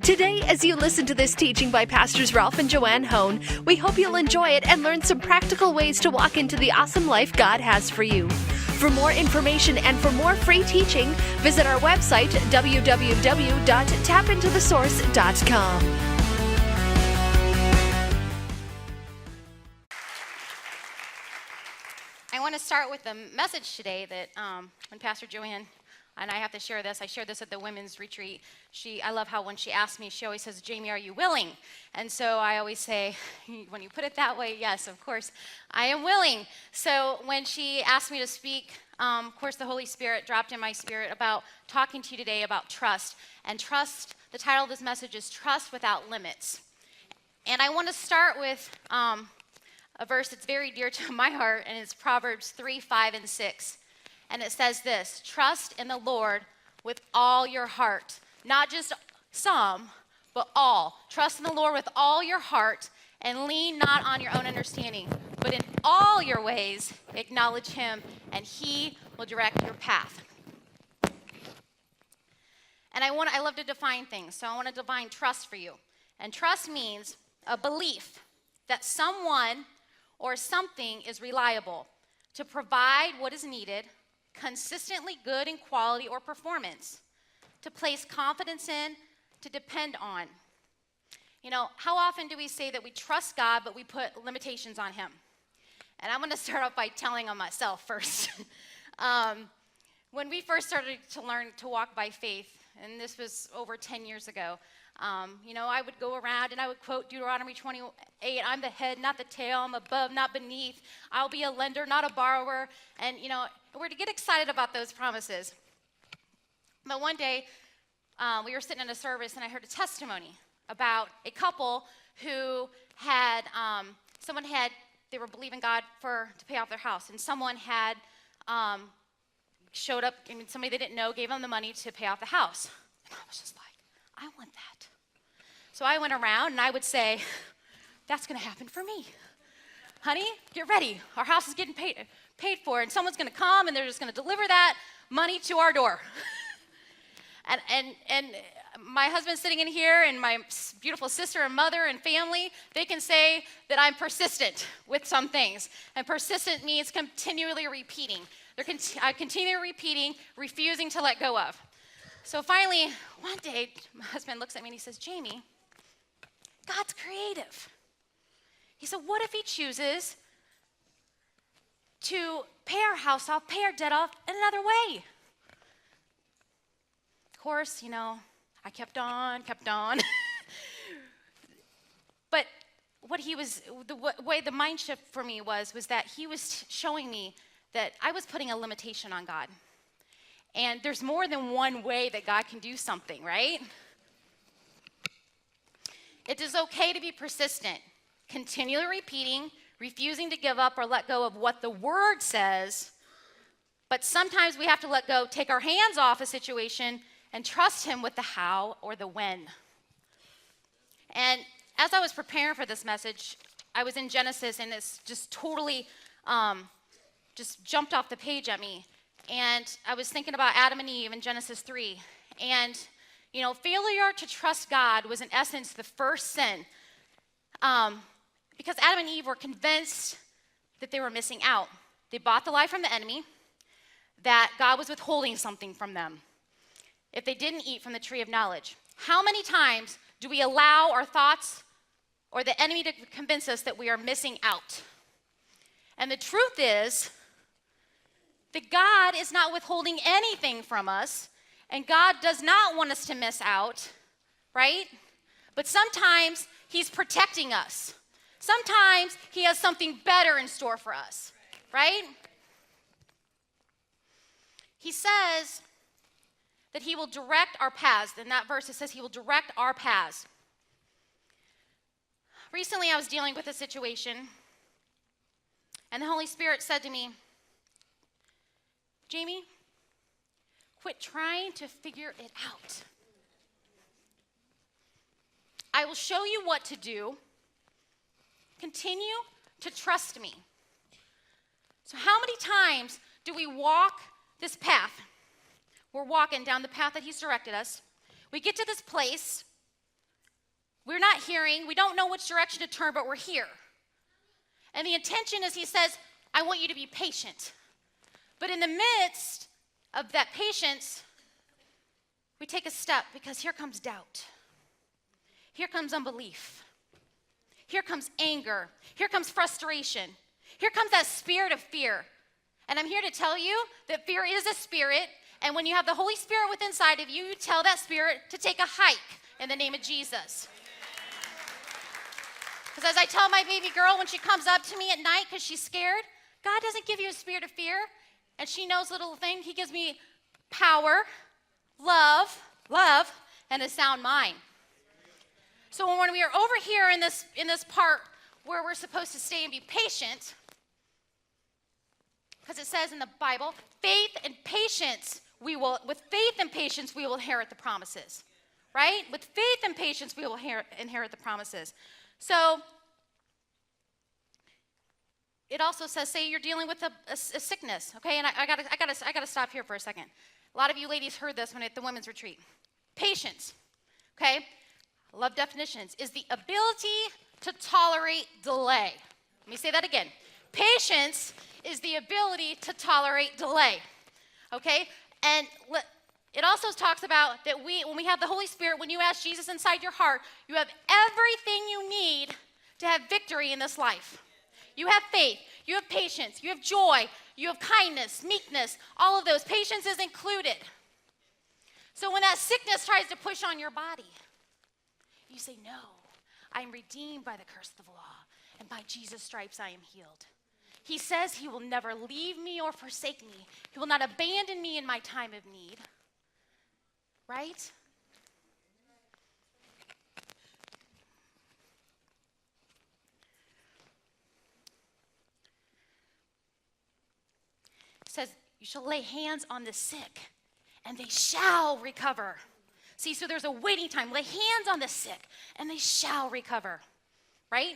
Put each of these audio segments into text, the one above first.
Today, as you listen to this teaching by Pastors Ralph and Joanne Hone, we hope you'll enjoy it and learn some practical ways to walk into the awesome life God has for you. For more information and for more free teaching, visit our website, www.tapintothesource.com. I want to start with a message today that when Pastor Joanne, and I have to share this, I shared this at the women's retreat. I love how when she asks me, she always says, Jamey, are you willing? And so I always say, when you put it that way, yes, of course, I am willing. So when she asked me to speak, of course, the Holy Spirit dropped in my spirit about talking to you today about trust. And trust, the title of this message is Trust Without Limits. And I want to start with a verse that's very dear to my heart, and it's Proverbs 3, 5, and 6. And it says this: trust in the Lord with all your heart. Not just some, but all. Trust in the Lord with all your heart and lean not on your own understanding, but in all your ways acknowledge him, and he will direct your path. And I love to define things, so I want to define trust for you. And trust means a belief that someone or something is reliable to provide what is needed, consistently good in quality or performance, to place confidence in, to depend on. You know, how often do we say that we trust God, but we put limitations on him? And I'm going to start off by telling on myself first. When we first started to learn to walk by faith, and this was over 10 years ago, I would go around and I would quote Deuteronomy 28, I'm the head, not the tail, I'm above, not beneath, I'll be a lender, not a borrower, and, we're to get excited about those promises. But one day, we were sitting in a service and I heard a testimony about a couple who had, they were believing God to pay off their house, and someone had showed up, somebody they didn't know gave them the money to pay off the house. And I was just like, I want that. So I went around and I would say, that's going to happen for me. Honey, get ready. Our house is getting paid for, and someone's going to come and they're just going to deliver that money to our door. and my husband's sitting in here, and my beautiful sister and mother and family, they can say that I'm persistent with some things. And persistent means continually repeating. I continue repeating, refusing to let go of. So finally, one day, my husband looks at me and he says, Jamey, God's creative. He said, what if he chooses to pay our house off, pay our debt off in another way? Of course, I kept on. But the way the mind shift for me was that he was showing me that I was putting a limitation on God. And there's more than one way that God can do something, right? It is okay to be persistent, continually repeating, refusing to give up or let go of what the word says. But sometimes we have to let go, take our hands off a situation, and trust him with the how or the when. And as I was preparing for this message, I was in Genesis, and it's just totally just jumped off the page at me. And I was thinking about Adam and Eve in Genesis 3. And, failure to trust God was in essence the first sin. Because Adam and Eve were convinced that they were missing out. They bought the lie from the enemy, that God was withholding something from them if they didn't eat from the tree of knowledge. How many times do we allow our thoughts or the enemy to convince us that we are missing out? And the truth is that God is not withholding anything from us, and God does not want us to miss out, right? But sometimes he's protecting us. Sometimes he has something better in store for us, right? He says that he will direct our paths. In that verse, it says he will direct our paths. Recently, I was dealing with a situation, and the Holy Spirit said to me, Jamey, quit trying to figure it out. I will show you what to do. Continue to trust me. So how many times do we walk this path? We're walking down the path that he's directed us. We get to this place, We're not hearing. We don't know which direction to turn, but we're here. And the intention is, he says, I want you to be patient. But in the midst of that patience, we take a step, because here comes doubt. Here comes unbelief. Here comes anger. Here comes frustration. Here comes that spirit of fear. And I'm here to tell you that fear is a spirit, and when you have the Holy Spirit within inside of you, you tell that spirit to take a hike in the name of Jesus. Because as I tell my baby girl when she comes up to me at night because she's scared, God doesn't give you a spirit of fear. And she knows little thing. He gives me power, love, and a sound mind. So when we are over here in this part where we're supposed to stay and be patient, because it says in the Bible, with faith and patience we will inherit the promises. Right? With faith and patience we will inherit the promises. So it also says, say you're dealing with a sickness, okay? And I gotta stop here for a second. A lot of you ladies heard this when at the women's retreat. Patience, okay? I love definitions. Is the ability to tolerate delay. Let me say that again. Patience is the ability to tolerate delay, okay? And it also talks about that when we have the Holy Spirit, when you ask Jesus inside your heart, you have everything you need to have victory in this life. You have faith, you have patience, you have joy, you have kindness, meekness, all of those. Patience is included. So when that sickness tries to push on your body, you say, no, I am redeemed by the curse of the law, and by Jesus' stripes I am healed. He says he will never leave me or forsake me. He will not abandon me in my time of need. Right? It says, you shall lay hands on the sick, and they shall recover. See, so there's a waiting time. Lay hands on the sick, and they shall recover. Right?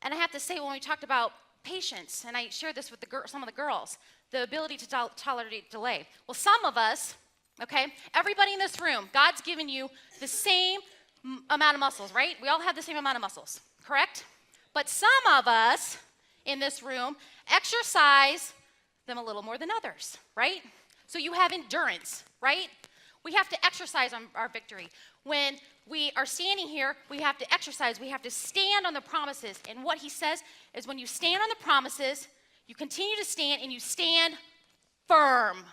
And I have to say, when we talked about patience, and I shared this with some of the girls, the ability to tolerate delay. Well, some of us, okay, everybody in this room, God's given you the same amount of muscles, right? We all have the same amount of muscles, correct? But some of us in this room exercise them a little more than others, right? So you have endurance, right? We have to exercise on our victory. When we are standing here, we have to exercise. We have to stand on the promises. And what he says is when you stand on the promises, you continue to stand, and you stand firm,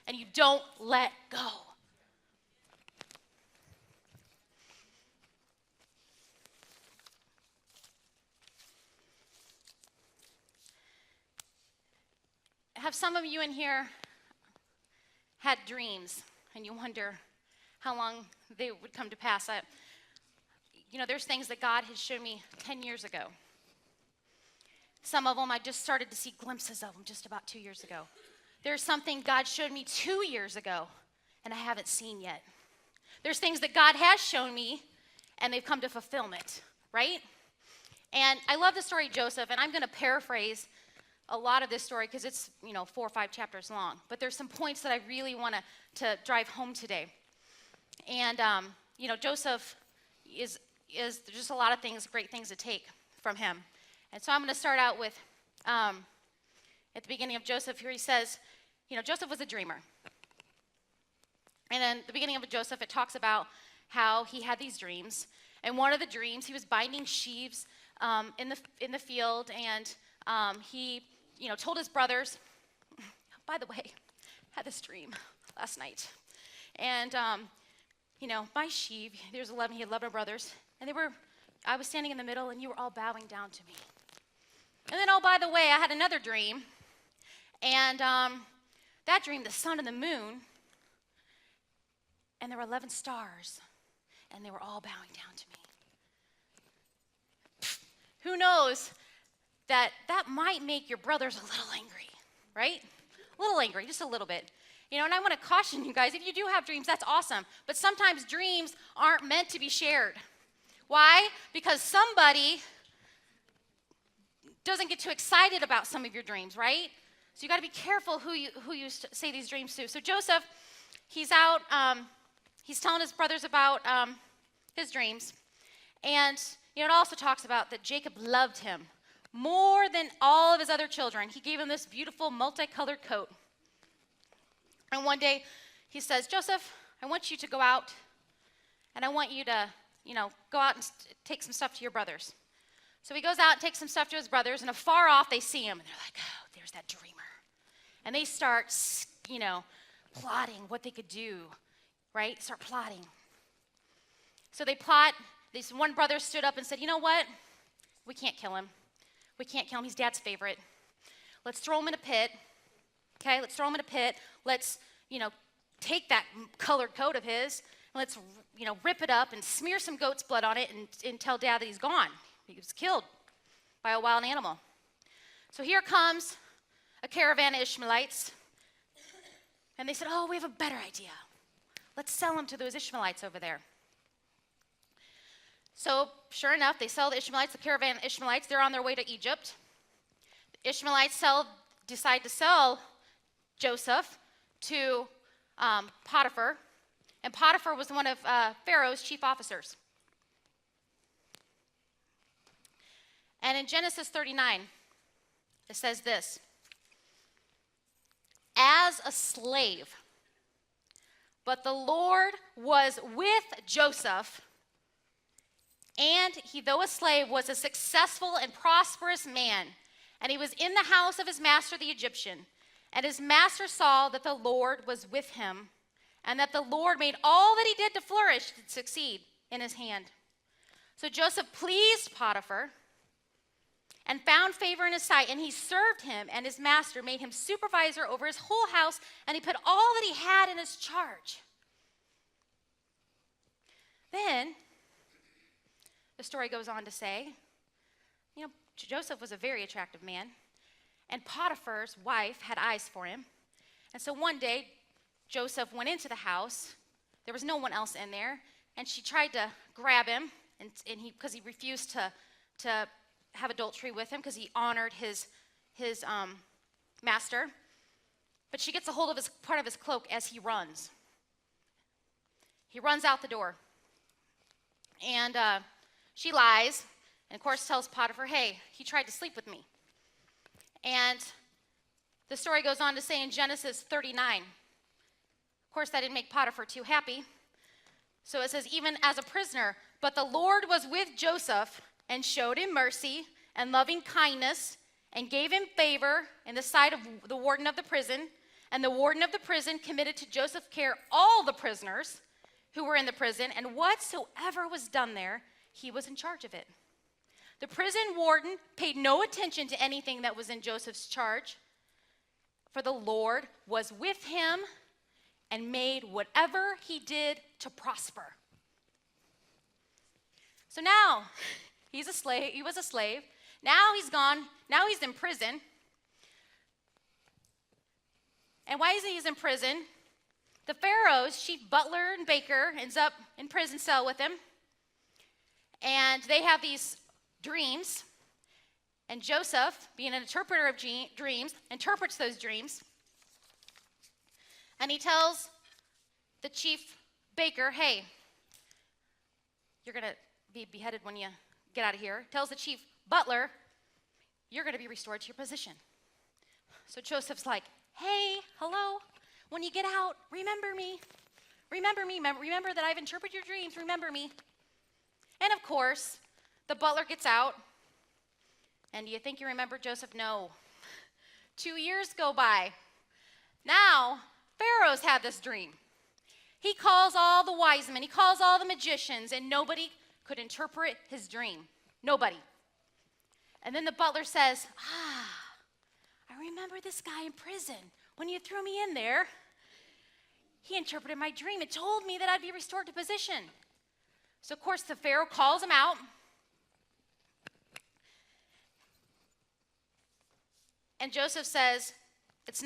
and you don't let go. Have some of you in here had dreams, and you wonder how long they would come to pass? There's things that God has shown me 10 years ago. Some of them I just started to see glimpses of them just about 2 years ago. There's something God showed me 2 years ago, and I haven't seen yet. There's things that God has shown me, and they've come to fulfillment, right? And I love the story of Joseph, and I'm going to paraphrase a lot of this story because it's 4 or 5 chapters long. But there's some points that I really want to drive home today. And Joseph is there's just a lot of things, great things to take from him. And so I'm going to start out with at the beginning of Joseph here. He says, Joseph was a dreamer. And then the beginning of Joseph, it talks about how he had these dreams. And one of the dreams, he was binding sheaves in the field, and he told his brothers, by the way, I had this dream last night. And, my sheaf, there's 11, he had 11 brothers, and I was standing in the middle, and you were all bowing down to me. And then, oh, by the way, I had another dream, and that dream, the sun and the moon, and there were 11 stars, and they were all bowing down to me. Who knows that might make your brothers a little angry, right? A little angry, just a little bit. And I want to caution you guys, if you do have dreams, that's awesome. But sometimes dreams aren't meant to be shared. Why? Because somebody doesn't get too excited about some of your dreams, right? So you got to be careful who you say these dreams to. So Joseph, he's out, he's telling his brothers about his dreams. And it also talks about that Jacob loved him more than all of his other children. He gave him this beautiful multicolored coat. And one day he says, Joseph, I want you to go out, and I want you to, go out and take some stuff to your brothers. So he goes out and takes some stuff to his brothers, and afar off they see him, and they're like, oh, there's that dreamer. And they start, plotting what they could do, right? Start plotting. So they plot. This one brother stood up and said, you know what? We can't kill him. We can't kill him. He's Dad's favorite. Let's throw him in a pit. Okay, let's throw him in a pit. Let's, take that colored coat of his, and let's, rip it up and smear some goat's blood on it and tell Dad that he's gone. He was killed by a wild animal. So here comes a caravan of Ishmaelites, and they said, oh, we have a better idea. Let's sell him to those Ishmaelites over there. So sure enough, they sell the Ishmaelites, the caravan of Ishmaelites. They're on their way to Egypt. The Ishmaelites decide to sell Joseph to Potiphar, and Potiphar was one of Pharaoh's chief officers. And in Genesis 39, it says this, as a slave, but the Lord was with Joseph, and he, though a slave, was a successful and prosperous man, and he was in the house of his master the Egyptian. And his master saw that the Lord was with him, and that the Lord made all that he did to flourish, to succeed in his hand. So Joseph pleased Potiphar and found favor in his sight, and he served him, and his master made him supervisor over his whole house, and he put all that he had in his charge. Then the story goes on to say, Joseph was a very attractive man, and Potiphar's wife had eyes for him. And so one day, Joseph went into the house. There was no one else in there, and she tried to grab him, and because he refused to have adultery with him because he honored his master. But she gets a hold of part of his cloak as he runs. He runs out the door, and she lies, and of course tells Potiphar, hey, he tried to sleep with me. And the story goes on to say in Genesis 39, of course that didn't make Potiphar too happy. So it says, even as a prisoner, but the Lord was with Joseph and showed him mercy and loving kindness and gave him favor in the sight of the warden of the prison. And the warden of the prison committed to Joseph's care all the prisoners who were in the prison, and whatsoever was done there, he was in charge of it. The prison warden paid no attention to anything that was in Joseph's charge, for the Lord was with him and made whatever he did to prosper. So now, he's a slave. He was a slave. Now he's gone. Now he's in prison. And why is he in prison? The Pharaoh's chief butler and baker ends up in prison cell with him. And they have these dreams, and Joseph, being an interpreter of dreams, interprets those dreams, and he tells the chief baker, hey, you're going to be beheaded when you get out of here. Tells the chief butler, you're going to be restored to your position. So Joseph's like, hey, hello, when you get out, remember me. Remember that I've interpreted your dreams, remember me. And of course, the butler gets out, and do you think you remember Joseph? No. 2 years go by. Now, Pharaoh's had this dream. He calls all the wise men, he calls all the magicians, and nobody could interpret his dream. Nobody. And then the butler says, I remember this guy in prison. When you threw me in there, he interpreted my dream. It told me that I'd be restored to position. So, of course, the Pharaoh calls him out. And Joseph says, it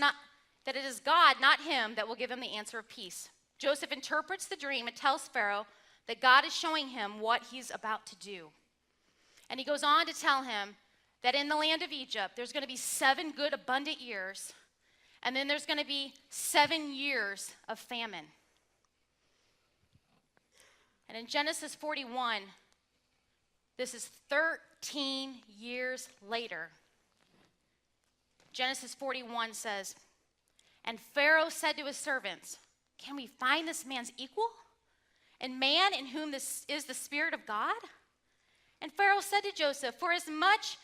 is God, not him, that will give him the answer of peace. Joseph interprets the dream and tells Pharaoh that God is showing him what he's about to do. And he goes on to tell him that in the land of Egypt, there's going to be 7 good, abundant years, and then there's going to be 7 years of famine. And in Genesis 41, This is 13 years later. Genesis 41 says, and Pharaoh said to his servants, can we find this man's equal? And man in whom this is the Spirit of God? And Pharaoh said to Joseph, for as much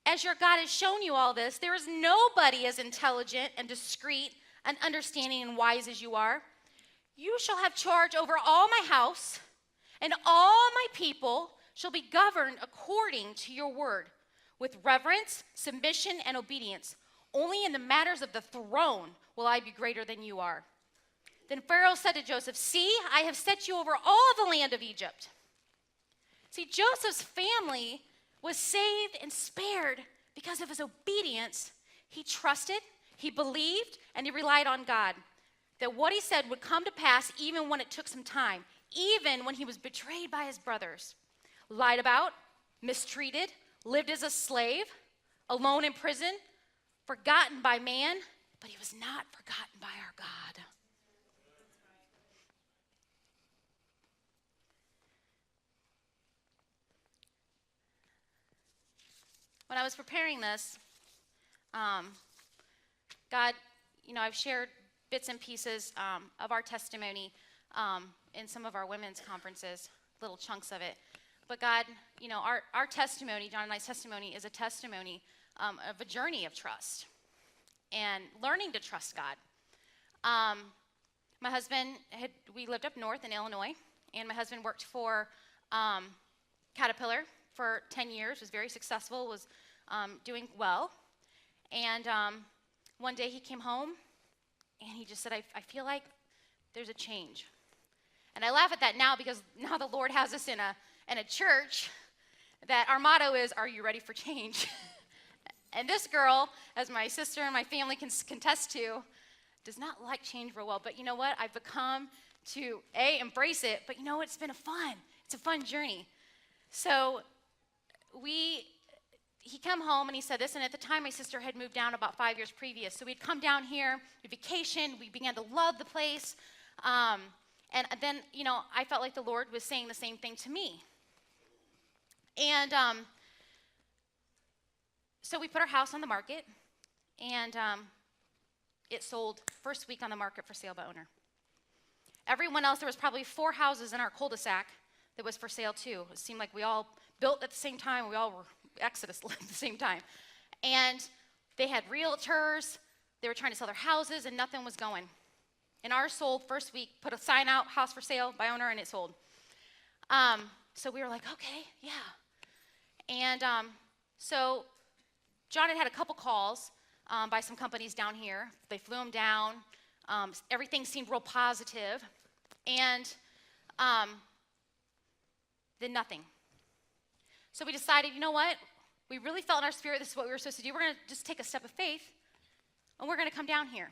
as your God has shown you all this, there is nobody as intelligent and discreet and understanding and wise as you are. You shall have charge over all my house, and all my people shall be governed according to your word, with reverence, submission, and obedience. Only in the matters of the throne will I be greater than you are. Then Pharaoh said to Joseph, see, I have set you over all the land of Egypt. See, Joseph's family was saved and spared because of his obedience. He trusted, he believed, and he relied on God, that what he said would come to pass even when it took some time, even when he was betrayed by his brothers, lied about, mistreated, lived as a slave, alone in prison, forgotten by man, but he was not forgotten by our God. When I was preparing this, God, I've shared bits and pieces of our testimony in some of our women's conferences, little chunks of it. But God, our testimony, John and I's testimony, is a testimony of a journey of trust and learning to trust God. My husband, we lived up north in Illinois, and my husband worked for Caterpillar for 10 years, was very successful, was doing well. And one day he came home, and he just said, I feel like there's a change. And I laugh at that now because now the Lord has us in a church that our motto is, are you ready for change? And this girl, as my sister and my family can contest to, does not like change real well. But you know what? I've become to, embrace it. But it's been it's a fun journey. So he came home and he said this, and at the time my sister had moved down about 5 years previous. So we'd come down here, we vacationed, we began to love the place. And then, I felt like the Lord was saying the same thing to me. And so we put our house on the market, and it sold first week on the market for sale by owner. Everyone else, there was probably 4 houses in our cul-de-sac that was for sale too. It seemed like we all built at the same time. We all were Exodus at the same time. And they had realtors. They were trying to sell their houses, and nothing was going. And ours sold first week, put a sign out, house for sale by owner, and it sold. So we were like, okay, yeah. And so John had a couple calls by some companies down here. They flew him down. Everything seemed real positive. And then nothing. So we decided, you know what? We really felt in our spirit this is what we were supposed to do. We're going to just take a step of faith, and we're going to come down here.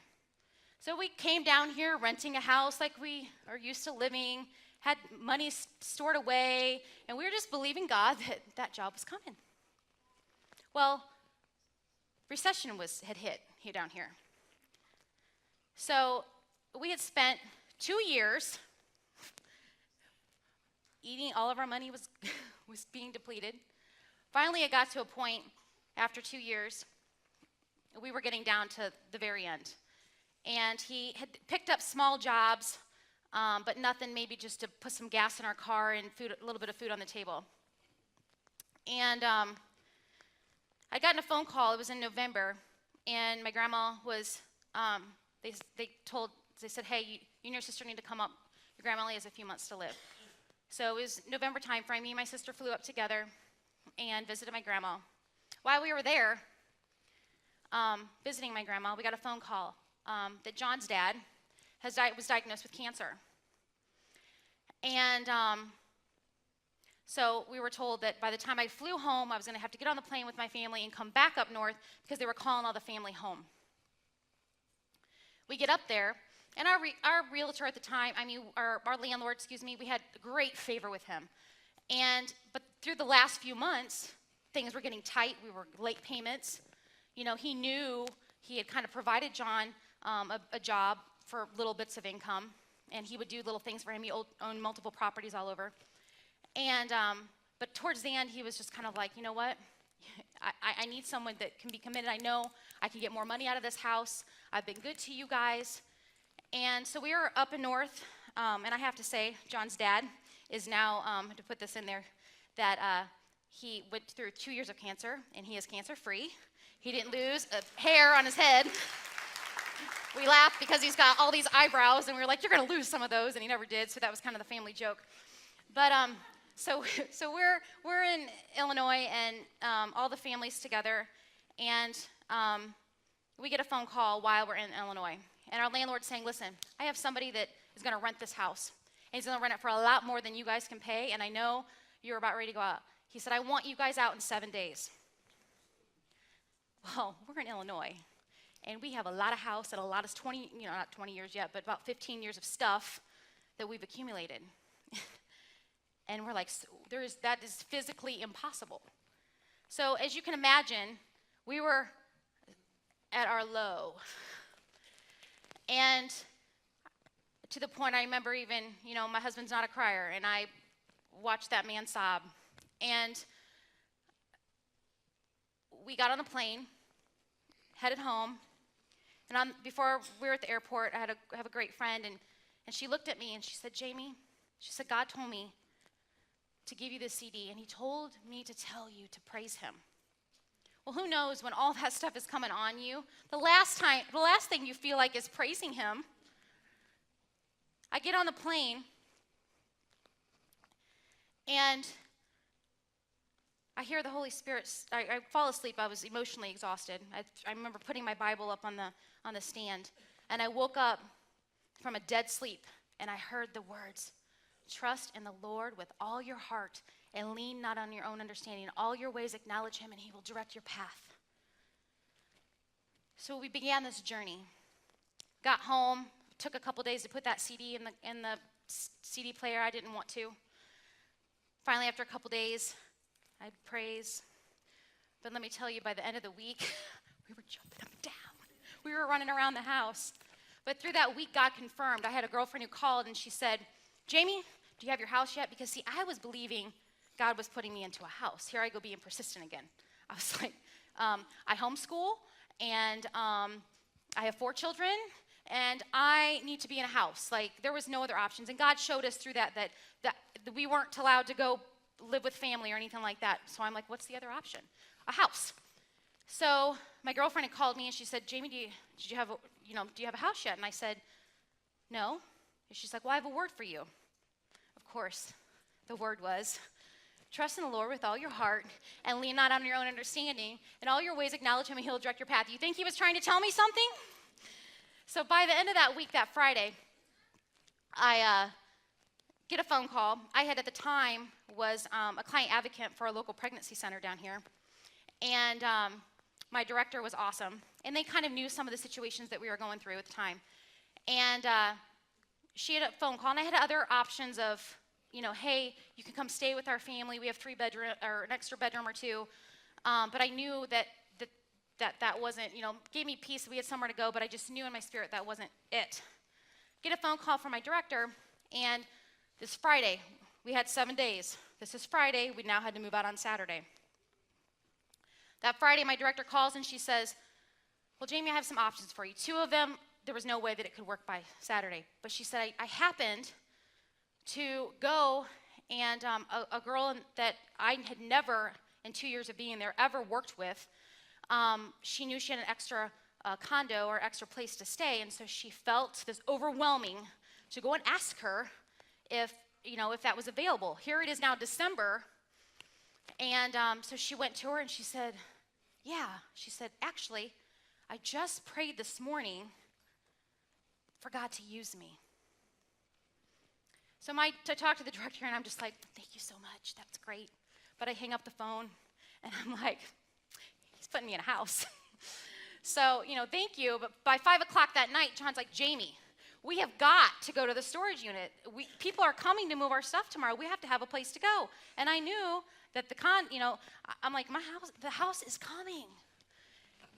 So we came down here renting a house like we are used to living, had money stored away, and we were just believing God that that job was coming. Well, recession had hit here down here. So we had spent 2 years eating, all of our money was being depleted. Finally, it got to a point after 2 years, we were getting down to the very end. And he had picked up small jobs, but nothing, maybe just to put some gas in our car and a little bit of food on the table. And I'd gotten a phone call, it was in November, and my grandma was, they said, hey, you and your sister need to come up. Your grandma only has a few months to live. So it was November time frame. Me and my sister flew up together and visited my grandma. While we were there, visiting my grandma, we got a phone call that John's dad was diagnosed with cancer. And so we were told that by the time I flew home, I was going to have to get on the plane with my family and come back up north because they were calling all the family home. We get up there, and our realtor at the time, our landlord, we had great favor with him. But through the last few months, things were getting tight. We were late payments. He knew he had kind of provided John a job for little bits of income, and he would do little things for him. He owned multiple properties all over. And But towards the end, he was just kind of like, you know what? I need someone that can be committed. I know I can get more money out of this house. I've been good to you guys. And so we were up in north, and I have to say, John's dad is now, to put this in there, that he went through 2 years of cancer, and he is cancer-free. He didn't lose a hair on his head. We laughed because he's got all these eyebrows, and we were like, you're going to lose some of those, and he never did, so that was kind of the family joke. But so we're in Illinois, and all the families together, and we get a phone call while we're in Illinois, and our landlord's saying, listen, I have somebody that is going to rent this house, and he's going to rent it for a lot more than you guys can pay, and I know you're about ready to go out. He said, I want you guys out in 7 days. Well, we're in Illinois, and we have a lot of house and a lot of not 20 years yet, but about 15 years of stuff that we've accumulated. And we're like, that is physically impossible. So as you can imagine, we were at our low. And to the point I remember even, my husband's not a crier, and I watched that man sob. And we got on a plane, headed home, and before we were at the airport, I have a great friend, and she looked at me and she said, Jamey, she said, God told me to give you this CD, and he told me to tell you to praise him. Well, who knows when all that stuff is coming on you, the last thing you feel like is praising him. I get on the plane, and I hear the Holy Spirit. I fall asleep. I was emotionally exhausted. I remember putting my Bible up on the stand, and I woke up from a dead sleep, and I heard the words, trust in the Lord with all your heart and lean not on your own understanding. In all your ways acknowledge him, and he will direct your path. So we began this journey. Got home, took a couple days to put that CD in the CD player. I didn't want to. Finally, after a couple days, I'd praise. But let me tell you, by the end of the week, we were jumping up and down. We were running around the house. But through that week, God confirmed. I had a girlfriend who called, and she said, Jamey, do you have your house yet? Because, see, I was believing God was putting me into a house. Here I go being persistent again. I was like, I homeschool, and I have 4 children, and I need to be in a house. Like, there was no other options. And God showed us through that we weren't allowed to go live with family or anything like that. So I'm like, what's the other option? A house. So my girlfriend had called me, and she said, Jamey, do you have a house yet? And I said, no. And she's like, well, I have a word for you. Of course, the word was, trust in the Lord with all your heart and lean not on your own understanding. In all your ways acknowledge him, and he'll direct your path. You think he was trying to tell me something? So by the end of that week, that Friday, I get a phone call. I had at the time was a client advocate for a local pregnancy center down here. And my director was awesome. And they kind of knew some of the situations that we were going through at the time. And she had a phone call, and I had other options of, hey, you can come stay with our family. We have 3 bedroom or an extra bedroom or 2. But I knew that wasn't, gave me peace. We had somewhere to go, but I just knew in my spirit that wasn't it. Get a phone call from my director, and this Friday, we had 7 days. This is Friday. We now had to move out on Saturday. That Friday, my director calls, and she says, well, Jamey, I have some options for you. 2 of them, there was no way that it could work by Saturday. But she said, I happened to go, and a girl that I had never, in 2 years of being there, ever worked with, she knew she had an extra condo or extra place to stay, and so she felt this overwhelming to go and ask her if that was available. Here it is now December, and so she went to her, and she said, yeah. She said, actually, I just prayed this morning for God to use me. So I talked to the director, and I'm just like, thank you so much. That's great. But I hang up the phone, and I'm like, he's putting me in a house. So, thank you. But by 5 o'clock that night, John's like, Jamey, we have got to go to the storage unit. People are coming to move our stuff tomorrow. We have to have a place to go. And I knew that I'm like, the house is coming.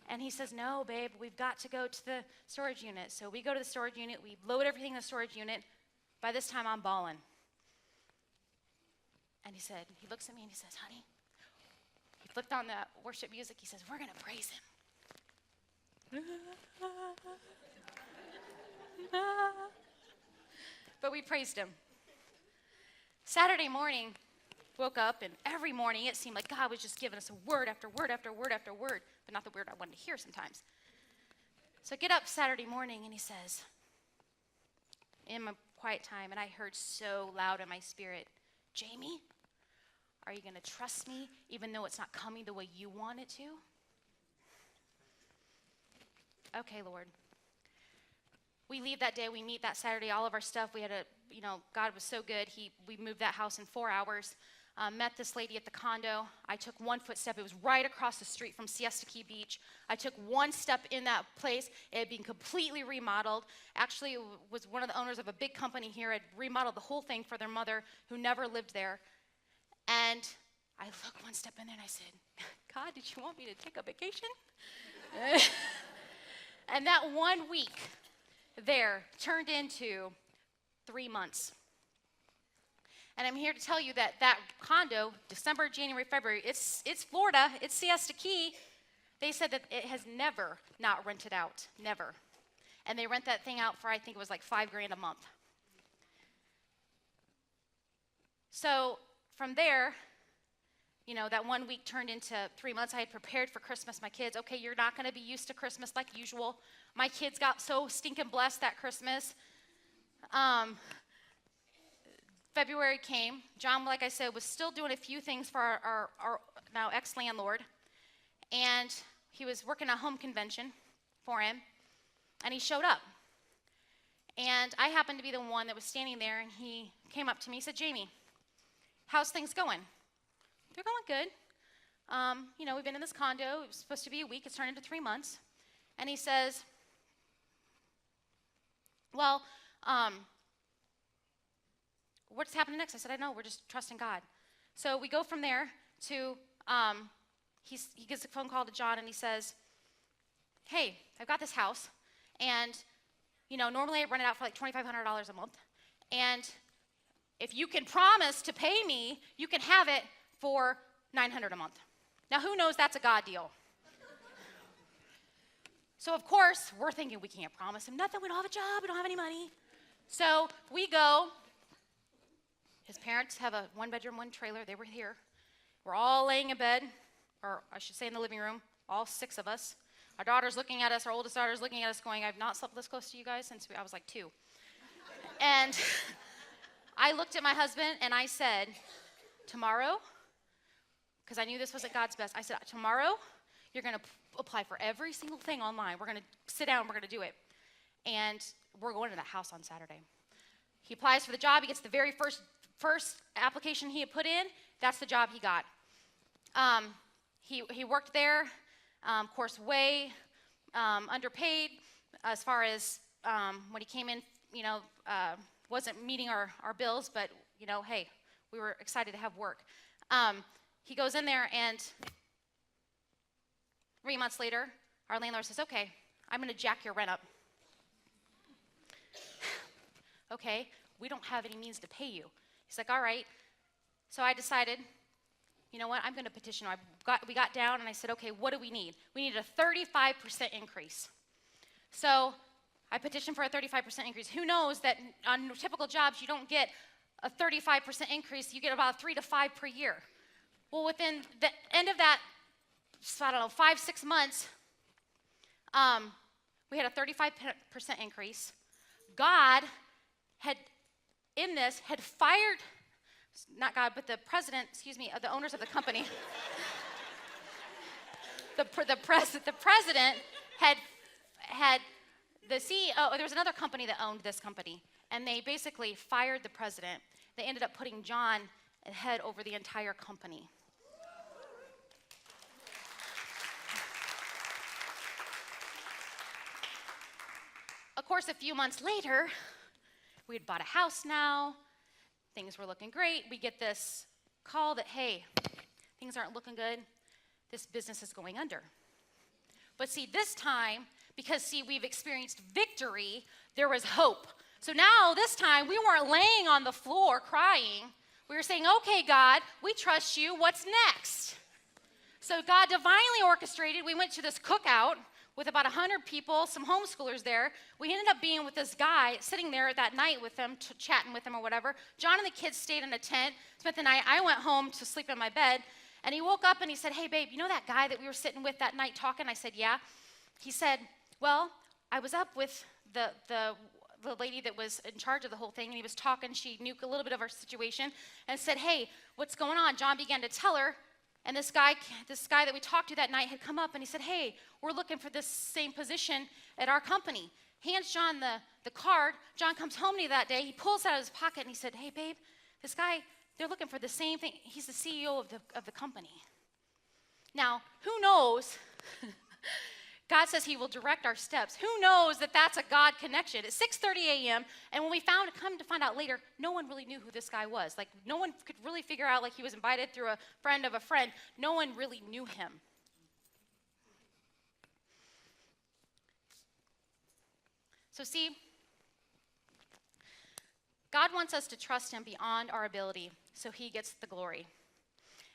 And he says, no, babe, we've got to go to the storage unit. So we go to the storage unit. We load everything in the storage unit. By this time, I'm bawling. And he looks at me and he says, honey, he flipped on the worship music. He says, we're going to praise him. But we praised him. Saturday morning, woke up, and every morning it seemed like God was just giving us a word after word after word after word, but not the word I wanted to hear sometimes. So I get up Saturday morning, and he says, in my quiet time, and I heard so loud in my spirit, Jamey, are you going to trust me even though it's not coming the way you want it to? Okay, Lord. We leave that day. We meet that Saturday. All of our stuff, we had God was so good. We moved that house in 4 hours. Met this lady at the condo. I took one footstep. It was right across the street from Siesta Key Beach. I took one step in that place. It had been completely remodeled. Actually, it was one of the owners of a big company here had remodeled the whole thing for their mother who never lived there. And I looked one step in there and I said, God, did you want me to take a vacation? And that 1 week there turned into 3 months. And I'm here to tell you that condo, December, January, February, it's Florida, it's Siesta Key. They said that it has never not rented out, never. And they rent that thing out for, I think it was like $5,000 a month. So from there, that 1 week turned into 3 months. I had prepared for Christmas. My kids, okay, you're not going to be used to Christmas like usual. My kids got so stinking blessed that Christmas. February came. John, like I said, was still doing a few things for our now ex-landlord. And he was working a home convention for him. And he showed up. And I happened to be the one that was standing there. And he came up to me. He said, Jamey, how's things going? They're going good. We've been in this condo. It was supposed to be a week. It's turned into 3 months. And he says, well, what's happening next? I said, I know. We're just trusting God. So we go from there to, he gives a phone call to John, and he says, hey, I've got this house. And, normally I rent it out for like $2,500 a month. And if you can promise to pay me, you can have it for $900 a month. Now, who knows that's a God deal? So, of course, we're thinking we can't promise him nothing. We don't have a job. We don't have any money. So we go. His parents have a 1-bedroom, 1 trailer. They were here. We're all laying in bed, or I should say in the living room, all 6 of us. Our daughter's looking at us. Our oldest daughter's looking at us going, I've not slept this close to you guys since I was like 2. And I looked at my husband, and I said, tomorrow, because I knew this wasn't God's best, I said, tomorrow, you're going to apply for every single thing online. We're going to sit down. We're going to do it. And we're going to that house on Saturday. He applies for the job. He gets the very first application he had put in. That's the job he got. He worked there, of course, way underpaid as far as when he came in, wasn't meeting our bills, but, hey, we were excited to have work. He goes in there, and 3 months later, our landlord says, okay, I'm going to jack your rent up. Okay, we don't have any means to pay you. He's like, all right. So I decided, you know what, I'm going to petition. We got down, and I said, okay, what do we need? We need a 35% increase. So I petitioned for a 35% increase. Who knows that on typical jobs, you don't get a 35% increase. You get about 3 to 5 per year. Well, within the end of that, 5-6 months, we had a 35% increase. God had fired, not God, but the president, of the owners of the company. the president had the CEO, there was another company that owned this company, and they basically fired the president. They ended up putting John head over the entire company. Of course, a few months later, we had bought a house now. Things were looking great. We get this call that, hey, things aren't looking good. This business is going under. But see, this time, because we've experienced victory, there was hope. So now, this time, we weren't laying on the floor crying. We were saying, okay, God, we trust you. What's next? So God divinely orchestrated. We went to this cookout with about 100 people, some homeschoolers there. We ended up being with this guy, sitting there that night with him, chatting with him or whatever. John and the kids stayed in a tent, spent the night. I went home to sleep in my bed, and he woke up and he said, hey, babe, you know that guy that we were sitting with that night talking? I said, yeah. He said, well, I was up with the lady that was in charge of the whole thing, and he was talking. She knew a little bit of our situation and said, hey, what's going on? John began to tell her, and this guy that we talked to that night had come up, and he said, hey, we're looking for this same position at our company. Hands John the card. John comes home to me that day. He pulls it out of his pocket, and he said, hey, babe, this guy, they're looking for the same thing. He's the CEO of the company. Now, who knows? God says he will direct our steps. Who knows that that's a God connection? It's 6:30 a.m., and when we come to find out later, no one really knew who this guy was. Like, no one could really figure out, like, he was invited through a friend of a friend. No one really knew him. So see, God wants us to trust him beyond our ability so he gets the glory.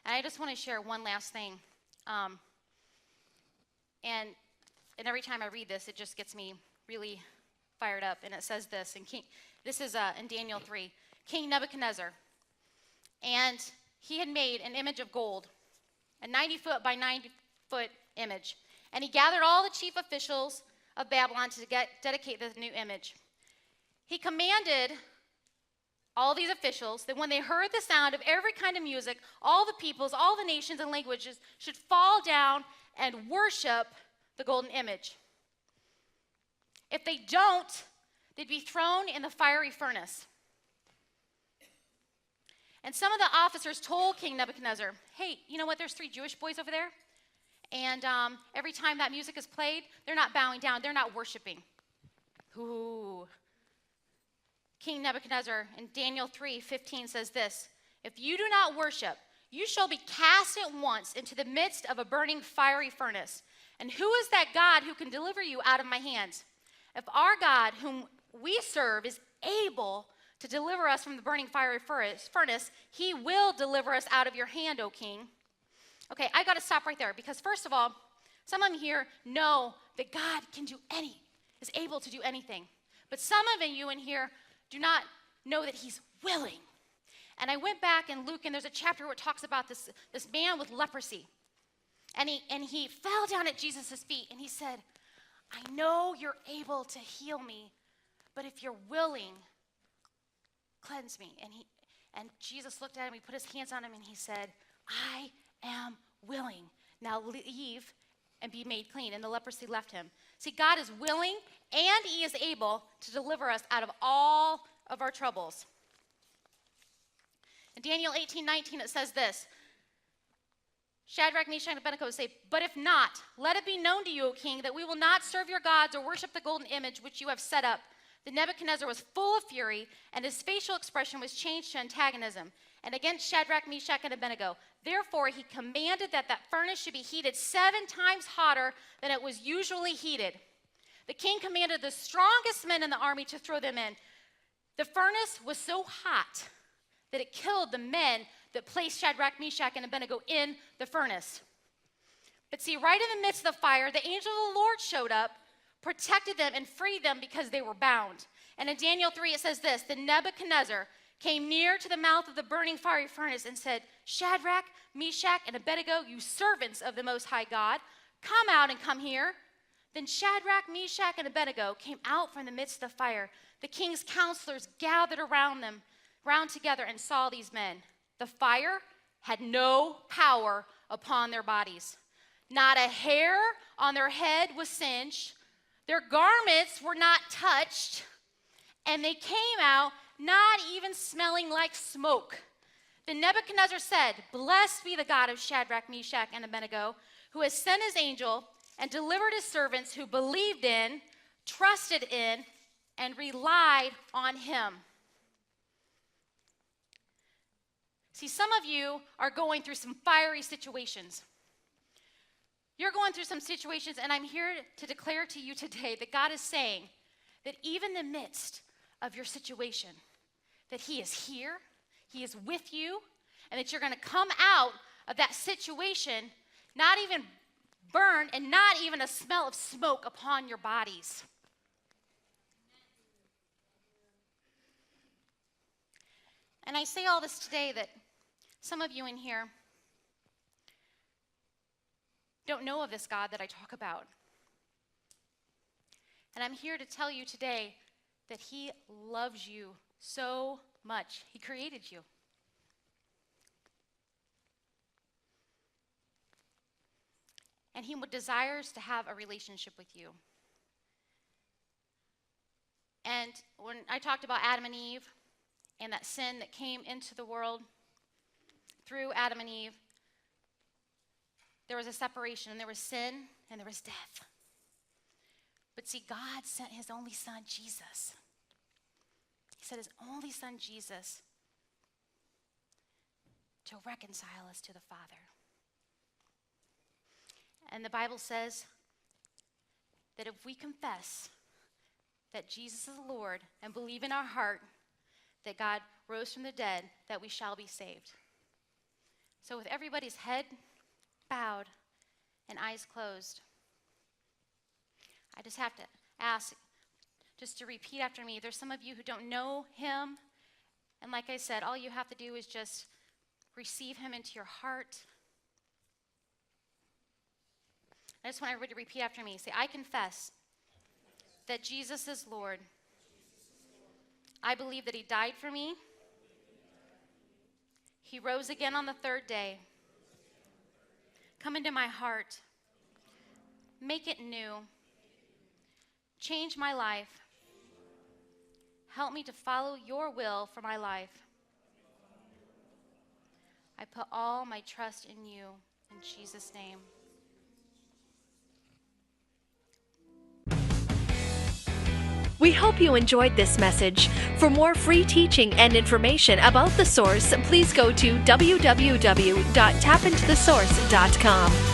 And I just want to share one last thing. And every time I read this, it just gets me really fired up. And it says this, this is in Daniel 3, King Nebuchadnezzar. And he had made an image of gold, a 90-foot by 90-foot image. And he gathered all the chief officials of Babylon to dedicate the new image. He commanded all these officials that when they heard the sound of every kind of music, all the peoples, all the nations and languages should fall down and worship the golden image. If they don't, they'd be thrown in the fiery furnace. And some of the officers told King Nebuchadnezzar, hey, you know what, there's 3 Jewish boys over there, and every time that music is played, they're not bowing down, they're not worshiping. Ooh. King Nebuchadnezzar in Daniel 3:15 says this, if you do not worship, you shall be cast at once into the midst of a burning fiery furnace. And who is that God who can deliver you out of my hands? If our God, whom we serve, is able to deliver us from the burning fiery furnace, he will deliver us out of your hand, O king. Okay, I got to stop right there because first of all, some of you here know that God is able to do anything. But some of you in here do not know that he's willing. And I went back in Luke, and there's a chapter where it talks about this man with leprosy. And he fell down at Jesus' feet, and he said, I know you're able to heal me, but if you're willing, cleanse me. And Jesus looked at him, he put his hands on him, and he said, I am willing. Now leave and be made clean. And the leprosy left him. See, God is willing, and he is able to deliver us out of all of our troubles. In Daniel 18:19, it says this, Shadrach, Meshach, and Abednego say, but if not, let it be known to you, O king, that we will not serve your gods or worship the golden image which you have set up. Then Nebuchadnezzar was full of fury, and his facial expression was changed to antagonism, and against Shadrach, Meshach, and Abednego. Therefore, he commanded that furnace should be heated 7 times hotter than it was usually heated. The king commanded the strongest men in the army to throw them in. The furnace was so hot that it killed the men that placed Shadrach, Meshach, and Abednego in the furnace. But see, right in the midst of the fire, the angel of the Lord showed up, protected them, and freed them because they were bound. And in Daniel 3, it says this, then Nebuchadnezzar came near to the mouth of the burning fiery furnace and said, Shadrach, Meshach, and Abednego, you servants of the Most High God, come out and come here. Then Shadrach, Meshach, and Abednego came out from the midst of the fire. The king's counselors gathered around together and saw these men. The fire had no power upon their bodies. Not a hair on their head was singed. Their garments were not touched. And they came out not even smelling like smoke. Then Nebuchadnezzar said, blessed be the God of Shadrach, Meshach, and Abednego, who has sent his angel and delivered his servants who believed in, trusted in, and relied on him. See, some of you are going through some fiery situations. You're going through some situations, and I'm here to declare to you today that God is saying that even in the midst of your situation, that he is here, He is with you, and that you're going to come out of that situation not even burned and not even a smell of smoke upon your bodies. And I say all this today that some of you in here don't know of this God that I talk about. And I'm here to tell you today that he loves you so much. He created you. And he desires to have a relationship with you. And when I talked about Adam and Eve and that sin that came into the world through Adam and Eve, there was a separation, and there was sin, and there was death. But see, God sent his only son, Jesus. He sent his only son, Jesus, to reconcile us to the Father. And the Bible says that if we confess that Jesus is Lord and believe in our heart that God rose from the dead, that we shall be saved. So with everybody's head bowed and eyes closed, I just have to ask just to repeat after me. There's some of you who don't know him, and like I said, all you have to do is just receive him into your heart. I just want everybody to repeat after me. Say, I confess that Jesus is Lord. I believe that he died for me. He rose again on the third day. Come into my heart. Make it new. Change my life. Help me to follow your will for my life. I put all my trust in you. In Jesus' name. We hope you enjoyed this message. For more free teaching and information about The Source, please go to www.tapintothesource.com.